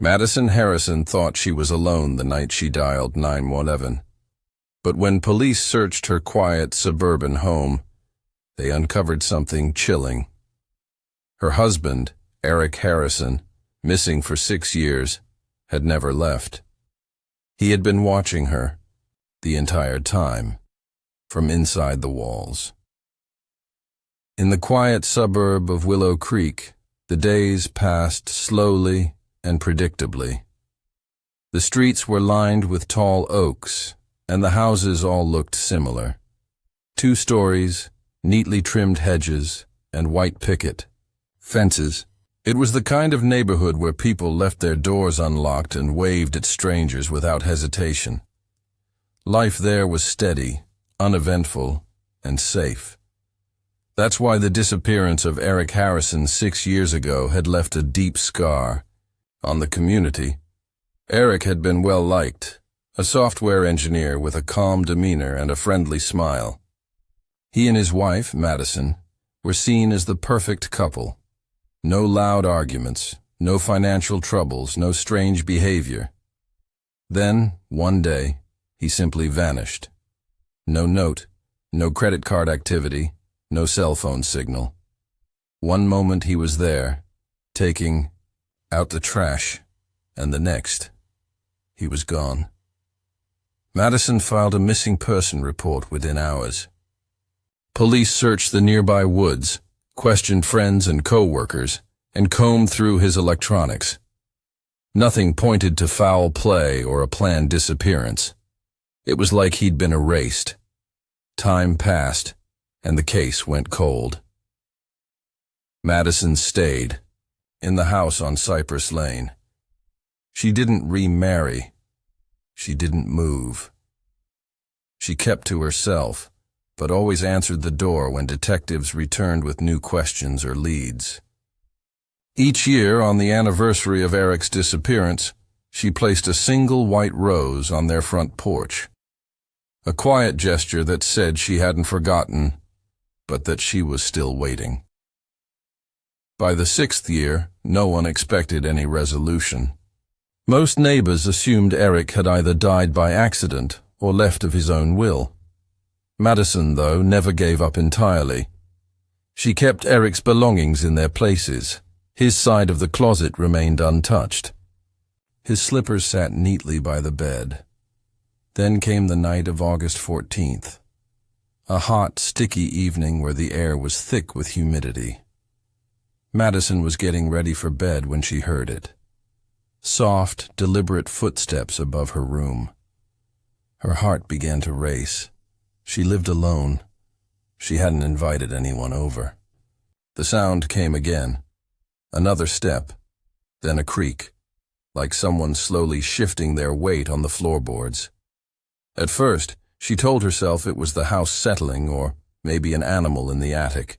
Madison Harrison thought she was alone the night she dialed 911. But when police searched her quiet suburban home, they uncovered something chilling. Her husband, Eric Harrison, missing for 6 years, had never left. He had been watching her the entire time, from inside the walls. In the quiet suburb of Willow Creek, the days passed slowly and predictably. The streets were lined with tall oaks, and the houses all looked similar. 2 stories, neatly trimmed hedges, and white picket fences. It was the kind of neighborhood where people left their doors unlocked and waved at strangers without hesitation. Life there was steady, uneventful, and safe. That's why the disappearance of Eric Harrison 6 years ago had left a deep scar on the community. Eric had been well liked, a software engineer with a calm demeanor and a friendly smile. He and his wife, Madison, were seen as the perfect couple. No loud arguments, no financial troubles, no strange behavior. Then, one day, he simply vanished. No note, no credit card activity, no cell phone signal. One moment he was there, taking out the trash, and the next, he was gone. Madison filed a missing person report within hours. Police searched the nearby woods, questioned friends and co-workers, and combed through his electronics. Nothing pointed to foul play or a planned disappearance. It was like he'd been erased. Time passed, and the case went cold. Madison stayed, in the house on Cypress Lane. She didn't remarry. She didn't move. She kept to herself, but always answered the door when detectives returned with new questions or leads. Each year, on the anniversary of Eric's disappearance, she placed a single white rose on their front porch. A quiet gesture that said she hadn't forgotten, but that she was still waiting. By the 6th year, no one expected any resolution. Most neighbors assumed Eric had either died by accident or left of his own will. Madison, though, never gave up entirely. She kept Eric's belongings in their places. His side of the closet remained untouched. His slippers sat neatly by the bed. Then came the night of August 14th, a hot, sticky evening where the air was thick with humidity. Madison was getting ready for bed when she heard it. Soft, deliberate footsteps above her room. Her heart began to race. She lived alone. She hadn't invited anyone over. The sound came again. Another step, then a creak, like someone slowly shifting their weight on the floorboards. At first, she told herself it was the house settling or maybe an animal in the attic.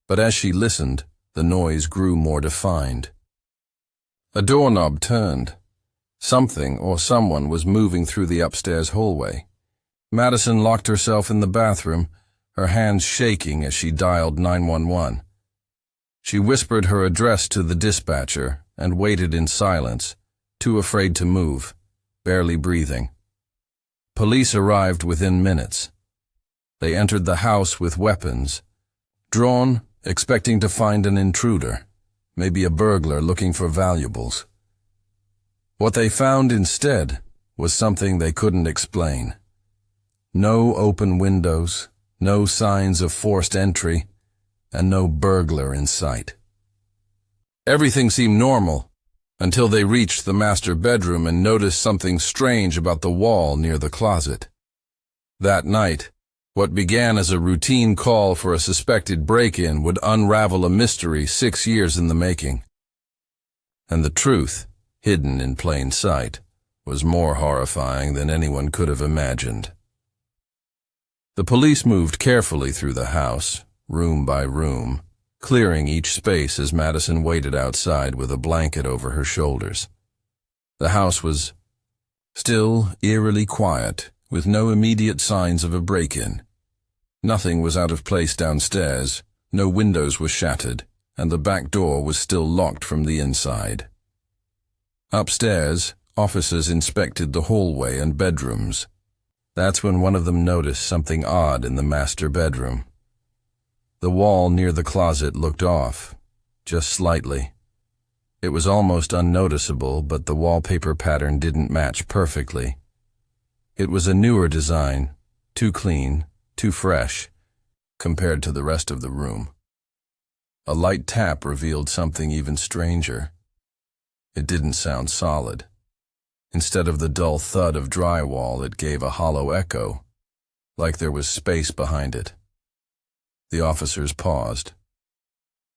But as she listened, the noise grew more defined. A doorknob turned. Something or someone was moving through the upstairs hallway. Madison locked herself in the bathroom, her hands shaking as she dialed 911. She whispered her address to the dispatcher and waited in silence, too afraid to move, barely breathing. Police arrived within minutes. They entered the house with weapons, drawn, expecting to find an intruder, maybe a burglar looking for valuables. What they found instead was something they couldn't explain. No open windows, no signs of forced entry, and no burglar in sight. Everything seemed normal until they reached the master bedroom and noticed something strange about the wall near the closet. That night, what began as a routine call for a suspected break-in would unravel a mystery 6 years in the making. And the truth, hidden in plain sight, was more horrifying than anyone could have imagined. The police moved carefully through the house, room by room, clearing each space as Madison waited outside with a blanket over her shoulders. The house was still eerily quiet, with no immediate signs of a break-in. Nothing was out of place downstairs, no windows were shattered, and the back door was still locked from the inside. Upstairs, officers inspected the hallway and bedrooms. That's when one of them noticed something odd in the master bedroom. The wall near the closet looked off, just slightly. It was almost unnoticeable, but the wallpaper pattern didn't match perfectly. It was a newer design, too clean, too fresh, compared to the rest of the room. A light tap revealed something even stranger. It didn't sound solid. Instead of the dull thud of drywall, it gave a hollow echo, like there was space behind it. The officers paused.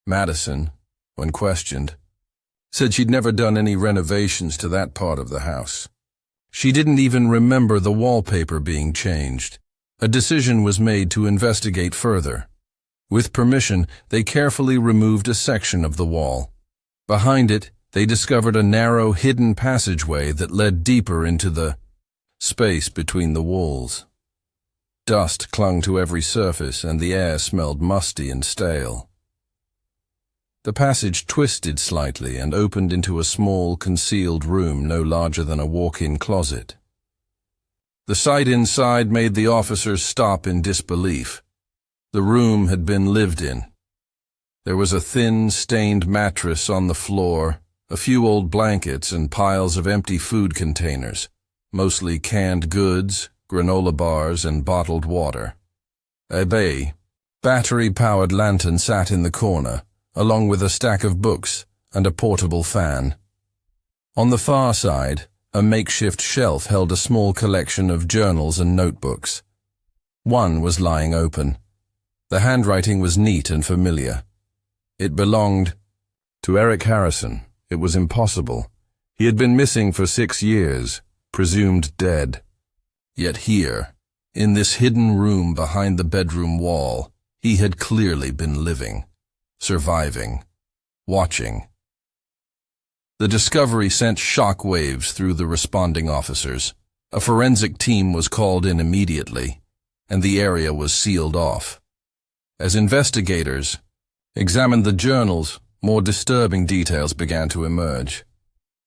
Madison, when questioned, said she'd never done any renovations to that part of the house. She didn't even remember the wallpaper being changed. A decision was made to investigate further. With permission, they carefully removed a section of the wall. Behind it, they discovered a narrow, hidden passageway that led deeper into the space between the walls. Dust clung to every surface, and the air smelled musty and stale. The passage twisted slightly and opened into a small, concealed room no larger than a walk-in closet. The sight inside made the officers stop in disbelief. The room had been lived in. There was a thin, stained mattress on the floor, a few old blankets, and piles of empty food containers, mostly canned goods, granola bars, and bottled water. A battery-powered lantern sat in the corner, along with a stack of books and a portable fan. On the far side, a makeshift shelf held a small collection of journals and notebooks. One was lying open. The handwriting was neat and familiar. It belonged to Eric Harrison. It was impossible. He had been missing for 6 years, presumed dead. Yet here, in this hidden room behind the bedroom wall, he had clearly been living, surviving, watching. The discovery sent shock waves through the responding officers. A forensic team was called in immediately, and the area was sealed off. As investigators examined the journals, more disturbing details began to emerge.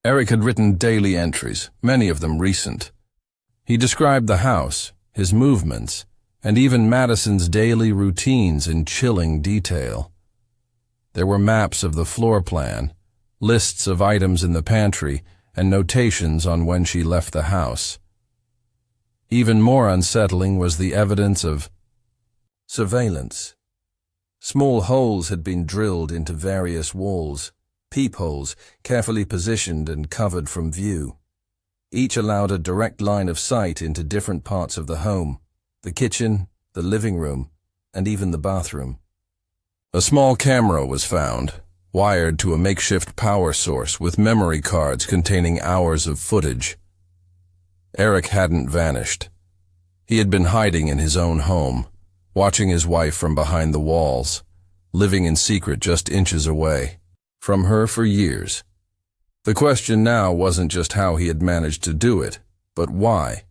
Eric had written daily entries, many of them recent. He described the house, his movements, and even Madison's daily routines in chilling detail. There were maps of the floor plan, lists of items in the pantry, and notations on when she left the house. Even more unsettling was the evidence of surveillance. Small holes had been drilled into various walls, peepholes carefully positioned and covered from view. Each allowed a direct line of sight into different parts of the home, the kitchen, the living room, and even the bathroom. A small camera was found, wired to a makeshift power source with memory cards containing hours of footage. Eric hadn't vanished. He had been hiding in his own home, watching his wife from behind the walls, living in secret just inches away from her for years. The question now wasn't just how he had managed to do it, but why.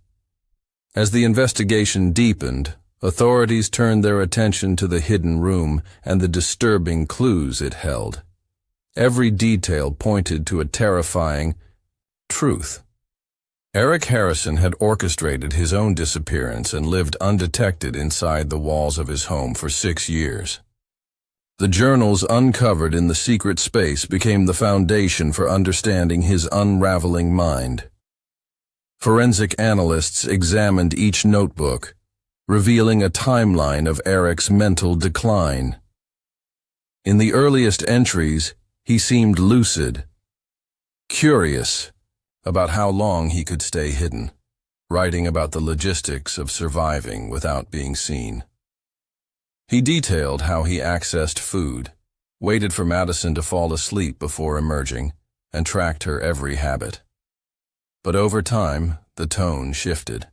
As the investigation deepened, authorities turned their attention to the hidden room and the disturbing clues it held. Every detail pointed to a terrifying truth. Eric Harrison had orchestrated his own disappearance and lived undetected inside the walls of his home for 6 years. The journals uncovered in the secret space became the foundation for understanding his unraveling mind. Forensic analysts examined each notebook, revealing a timeline of Eric's mental decline. In the earliest entries, he seemed lucid, curious about how long he could stay hidden, writing about the logistics of surviving without being seen. He detailed how he accessed food, waited for Madison to fall asleep before emerging, and tracked her every habit. But over time, the tone shifted.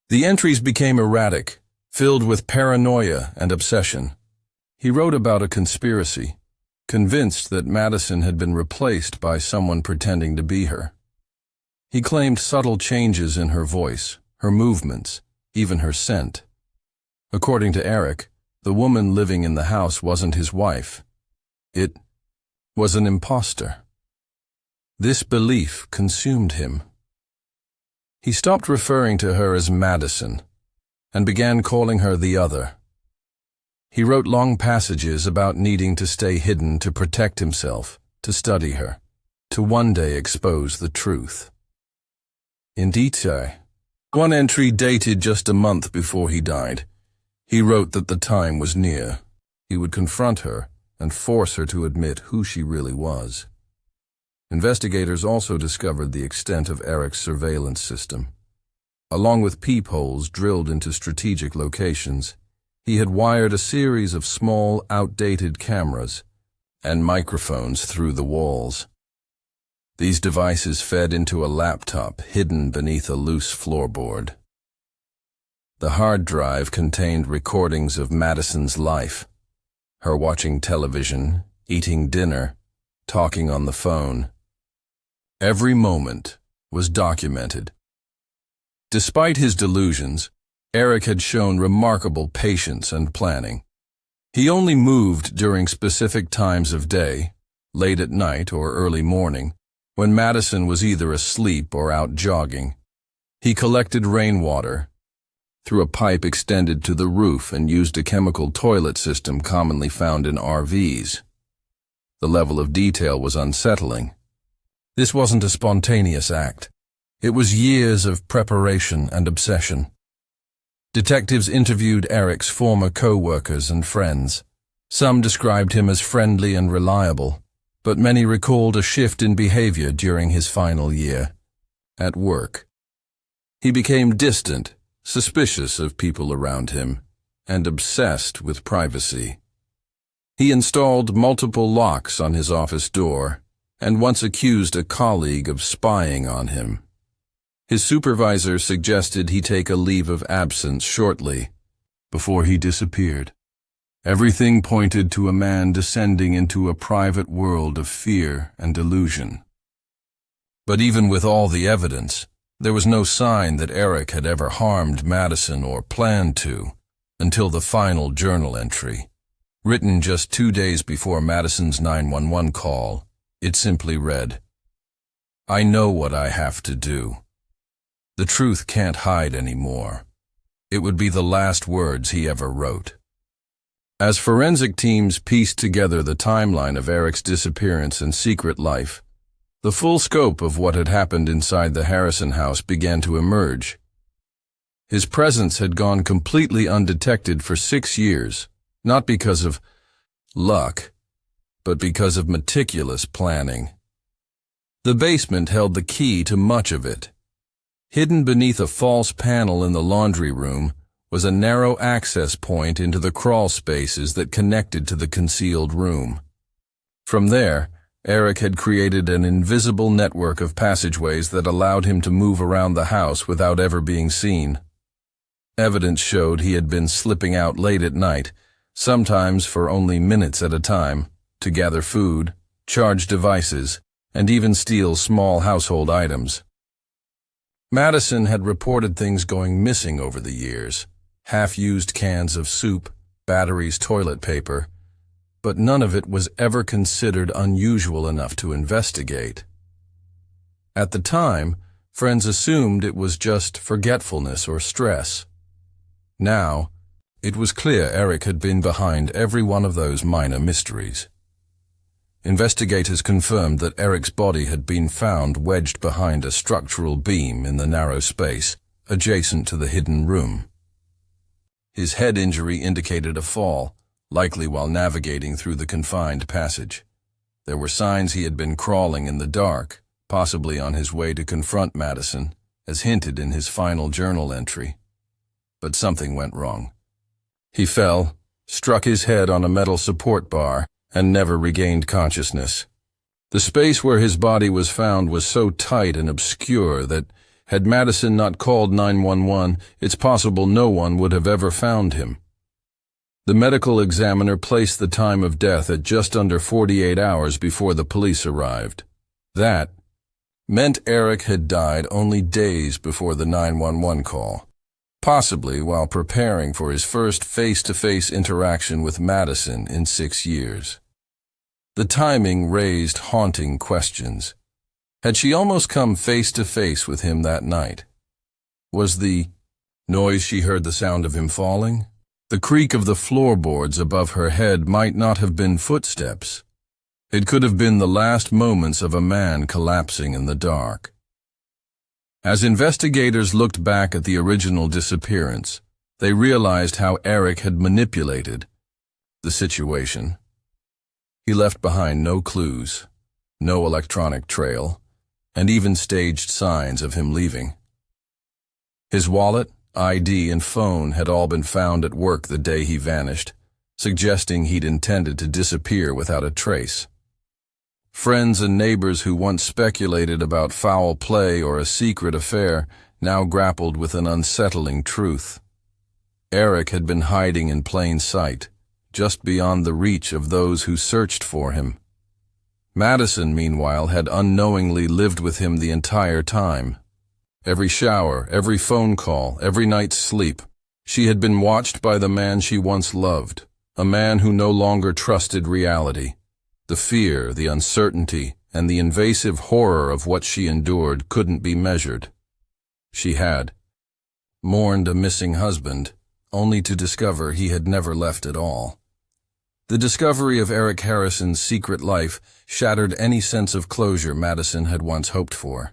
The entries became erratic, filled with paranoia and obsession. He wrote about a conspiracy, convinced that Madison had been replaced by someone pretending to be her. He claimed subtle changes in her voice, her movements, even her scent. According to Eric, the woman living in the house wasn't his wife. It was an imposter. This belief consumed him. He stopped referring to her as Madison and began calling her the other. He wrote long passages about needing to stay hidden to protect himself, to study her, to one day expose the truth. In detail, one entry dated just a month before he died. He wrote that the time was near. He would confront her and force her to admit who she really was. Investigators also discovered the extent of Eric's surveillance system. Along with peepholes drilled into strategic locations, he had wired a series of small, outdated cameras and microphones through the walls. These devices fed into a laptop hidden beneath a loose floorboard. The hard drive contained recordings of Madison's life, her watching television, eating dinner, talking on the phone. Every moment was documented. Despite his delusions, Eric had shown remarkable patience and planning. He only moved during specific times of day, late at night or early morning, when Madison was either asleep or out jogging. He collected rainwater through a pipe extended to the roof and used a chemical toilet system commonly found in RVs. The level of detail was unsettling. This wasn't a spontaneous act. It was years of preparation and obsession. Detectives interviewed Eric's former co-workers and friends. Some described him as friendly and reliable, but many recalled a shift in behavior during his final year. At work, he became distant, suspicious of people around him, and obsessed with privacy. He installed multiple locks on his office door, and once accused a colleague of spying on him. His supervisor suggested he take a leave of absence shortly before he disappeared. Everything pointed to a man descending into a private world of fear and delusion. But even with all the evidence, there was no sign that Eric had ever harmed Madison or planned to, until the final journal entry. Written just 2 days before Madison's 911 call, it simply read, "I know what I have to do. The truth can't hide anymore." It would be the last words he ever wrote. As forensic teams pieced together the timeline of Eric's disappearance and secret life, the full scope of what had happened inside the Harrison house began to emerge. His presence had gone completely undetected for 6 years, not because of luck, but because of meticulous planning. The basement held the key to much of it. Hidden beneath a false panel in the laundry room was a narrow access point into the crawl spaces that connected to the concealed room. From there, Eric had created an invisible network of passageways that allowed him to move around the house without ever being seen. Evidence showed he had been slipping out late at night, sometimes for only minutes at a time, to gather food, charge devices, and even steal small household items. Madison had reported things going missing over the years, half-used cans of soup, batteries, toilet paper, but none of it was ever considered unusual enough to investigate. At the time, friends assumed it was just forgetfulness or stress. Now, it was clear Eric had been behind every one of those minor mysteries. Investigators confirmed that Eric's body had been found wedged behind a structural beam in the narrow space adjacent to the hidden room. His head injury indicated a fall, likely while navigating through the confined passage. There were signs he had been crawling in the dark, possibly on his way to confront Madison, as hinted in his final journal entry. But something went wrong. He fell, struck his head on a metal support bar, and never regained consciousness. The space where his body was found was so tight and obscure that, had Madison not called 911, it's possible no one would have ever found him. The medical examiner placed the time of death at just under 48 hours before the police arrived. That meant Eric had died only days before the 911 call, possibly while preparing for his first face-to-face interaction with Madison in 6 years. The timing raised haunting questions. Had she almost come face to face with him that night? Was the noise she heard the sound of him falling? The creak of the floorboards above her head might not have been footsteps. It could have been the last moments of a man collapsing in the dark. As investigators looked back at the original disappearance, they realized how Eric had manipulated the situation. He left behind no clues, no electronic trail, and even staged signs of him leaving. His wallet, ID, and phone had all been found at work the day he vanished, suggesting he'd intended to disappear without a trace. Friends and neighbors who once speculated about foul play or a secret affair now grappled with an unsettling truth. Eric had been hiding in plain sight, just beyond the reach of those who searched for him. Madison, meanwhile, had unknowingly lived with him the entire time. Every shower, every phone call, every night's sleep, she had been watched by the man she once loved, a man who no longer trusted reality. The fear, the uncertainty, and the invasive horror of what she endured couldn't be measured. She had mourned a missing husband, only to discover he had never left at all. The discovery of Eric Harrison's secret life shattered any sense of closure Madison had once hoped for.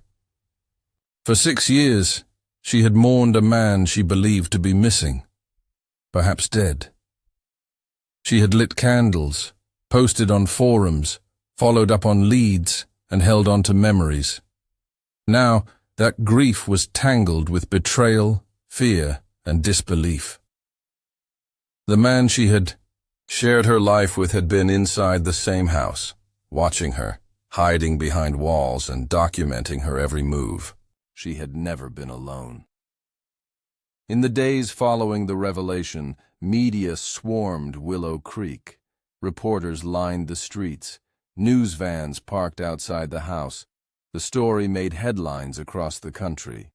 For 6 years, she had mourned a man she believed to be missing, perhaps dead. She had lit candles, posted on forums, followed up on leads, and held on to memories. Now, that grief was tangled with betrayal, fear, and disbelief. The man she had shared her life with had been inside the same house, watching her, hiding behind walls and documenting her every move. She had never been alone. In the days following the revelation, media swarmed Willow Creek. Reporters lined the streets. News vans parked outside the house. The story made headlines across the country.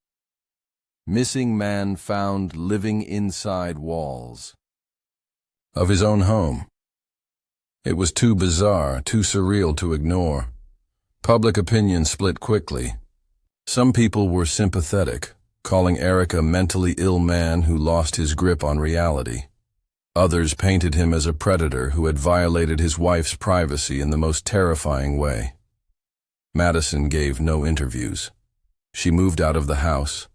Missing man found living inside walls of his own home. It was too bizarre, too surreal to ignore. Public opinion split quickly. Some people were sympathetic, calling Eric a mentally ill man who lost his grip on reality. Others painted him as a predator who had violated his wife's privacy in the most terrifying way. Madison gave no interviews. She moved out of the house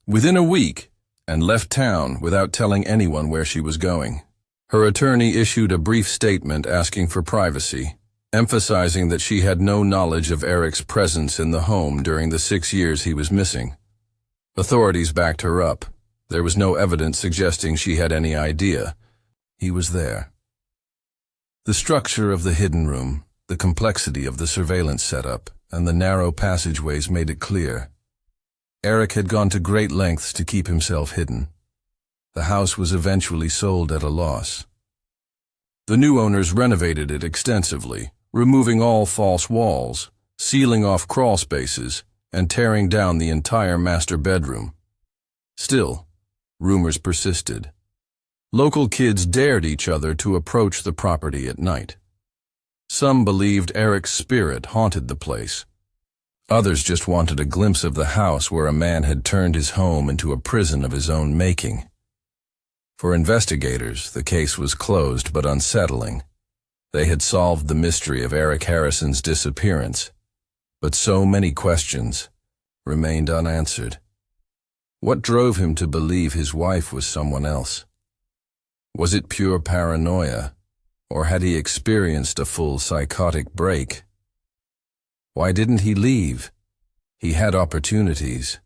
within a week and left town without telling anyone where she was going. Her attorney issued a brief statement asking for privacy, emphasizing that she had no knowledge of Eric's presence in the home during the 6 years he was missing. Authorities backed her up. There was no evidence suggesting she had any idea. He was there. The structure of the hidden room, the complexity of the surveillance setup, and the narrow passageways made it clear. Eric had gone to great lengths to keep himself hidden. The house was eventually sold at a loss. The new owners renovated it extensively, removing all false walls, sealing off crawl spaces, and tearing down the entire master bedroom. Still, rumors persisted. Local kids dared each other to approach the property at night. Some believed Eric's spirit haunted the place. Others just wanted a glimpse of the house where a man had turned his home into a prison of his own making. For investigators, the case was closed but unsettling. They had solved the mystery of Eric Harrison's disappearance, but so many questions remained unanswered. What drove him to believe his wife was someone else? Was it pure paranoia, or had he experienced a full psychotic break? Why didn't he leave? He had opportunities.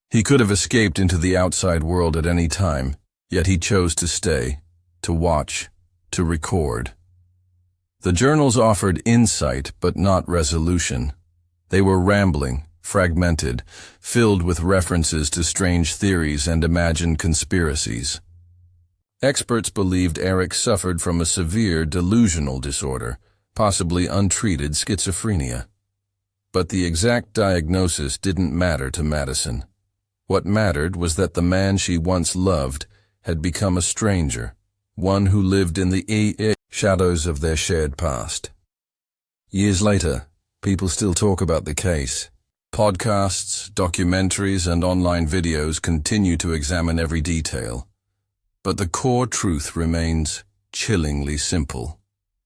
He could have escaped into the outside world at any time, yet he chose to stay, to watch, to record. The journals offered insight but not resolution. They were rambling, fragmented, filled with references to strange theories and imagined conspiracies. Experts believed Eric suffered from a severe delusional disorder, possibly untreated schizophrenia. But the exact diagnosis didn't matter to Madison. What mattered was that the man she once loved had become a stranger, one who lived in the shadows of their shared past. Years later, People still talk about the case. Podcasts, documentaries, and online videos continue to examine every detail. But the core truth remains chillingly simple.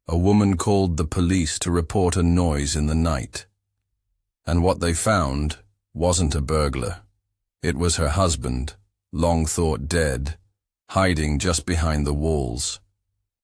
A woman called the police to report a noise in the night. And what they found wasn't a burglar. It was her husband, long thought dead, hiding just behind the walls.